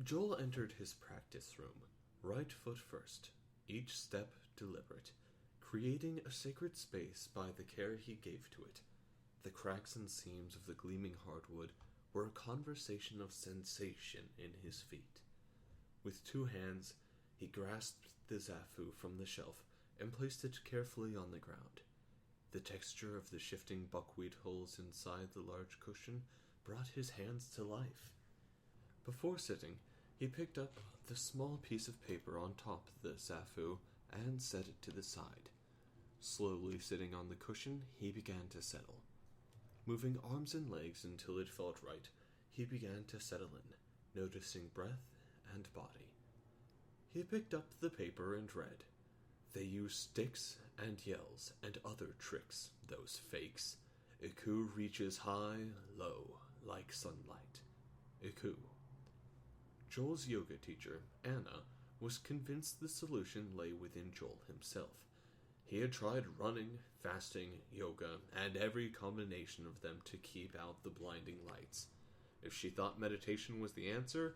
Joel entered his practice room, right foot first, each step deliberate, creating a sacred space by the care he gave to it. The cracks and seams of the gleaming hardwood were a conversation of sensation in his feet. With two hands, he grasped the zafu from the shelf and placed it carefully on the ground. The texture of the shifting buckwheat hulls inside the large cushion brought his hands to life. Before sitting, he picked up the small piece of paper on top of the zafu and set it to the side. Slowly sitting on the cushion, he began to settle. Moving arms and legs until it felt right, he began to settle in, noticing breath and body. He picked up the paper and read. They use sticks and yells and other tricks, those fakes. Iku reaches high, low, like sunlight. Iku. Joel's yoga teacher, Anna, was convinced the solution lay within Joel himself. He had tried running, fasting, yoga, and every combination of them to keep out the blinding lights. If she thought meditation was the answer,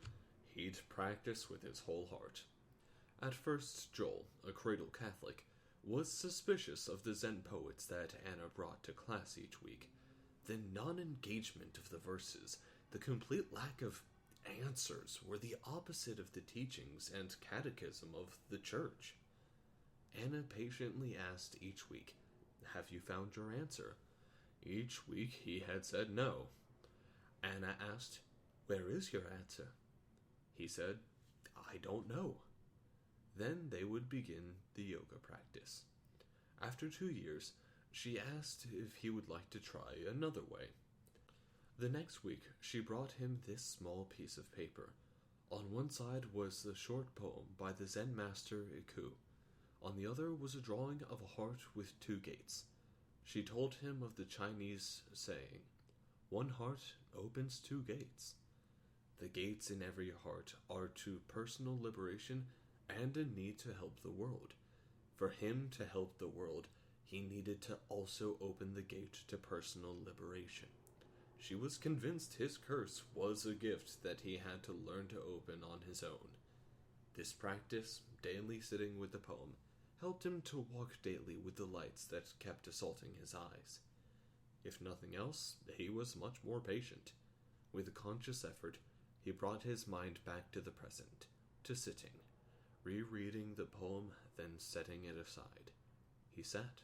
he'd practice with his whole heart. At first, Joel, a cradle Catholic, was suspicious of the Zen poets that Anna brought to class each week. The non-engagement of the verses, the complete lack of answers, were the opposite of the teachings and catechism of the church. Anna patiently asked each week, "Have you found your answer?" Each week he had said no. Anna asked, "Where is your answer?" He said, "I don't know." Then they would begin the yoga practice. After 2 years, she asked if he would like to try another way. The next week, she brought him this small piece of paper. On one side was the short poem by the Zen master Iku. On the other was a drawing of a heart with 2 gates. She told him of the Chinese saying, "One heart opens 2 gates." The gates in every heart are to personal liberation and a need to help the world. For him to help the world, he needed to also open the gate to personal liberation. She was convinced his curse was a gift that he had to learn to open on his own. This practice, daily sitting with the poem, helped him to walk daily with the lights that kept assaulting his eyes. If nothing else, he was much more patient. With a conscious effort, he brought his mind back to the present, to sitting, rereading the poem, then setting it aside. He sat,